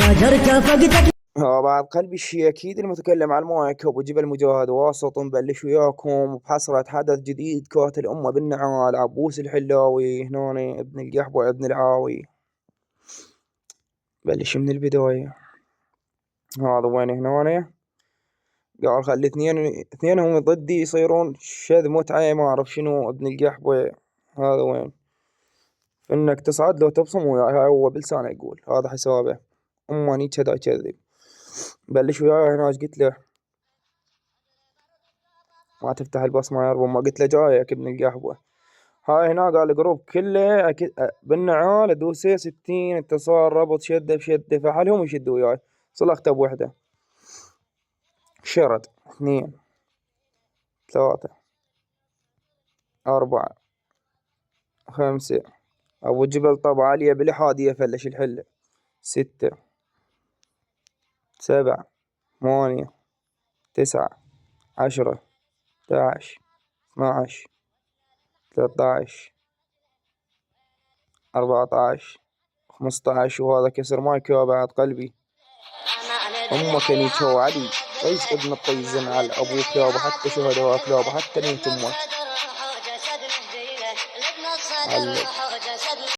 هاجرت فقدك. بعد قلبي الشي أكيد المتكلم عن المواكب وجبل مجاهد واسط نبلش وياكم بحصرة حدث جديد كوت الأمة بالنعال عبوس الحلاوي هنا ابن القحبة ابن العاوي. بلش من البداية. هذا وين هنا قال خلي اثنينهم ضدي يصيرون شذ متعة ما أعرف شنو ابن القحبة. هذا وين إنك تصعد لو تبصم وياي هو بلسانه يقول هذا حسابه. أماني كذا يكذب. بلش وياي هنا قلت له ما تفتح البصمة يا رب. ما قلت له جايك ابن القحبة. هاي هنا قال الجروب كله أكيد بالنعال ادوسه 60 اتصال ربط شدة بشدة فحلهم يشدوا وياي. صلخته بوحدة. شرد 2 3 4 5. أبو جبل طبعا عالية بالإحادية فلش الحلة. 6 7 8 9 10 11 12 13 14 15. وهذا كسر مايكو بعد قلبي. كنيتو علي قيس ابن الطيزن على أبو كلاب حتى شهداء كلاب حتى نيت أمك.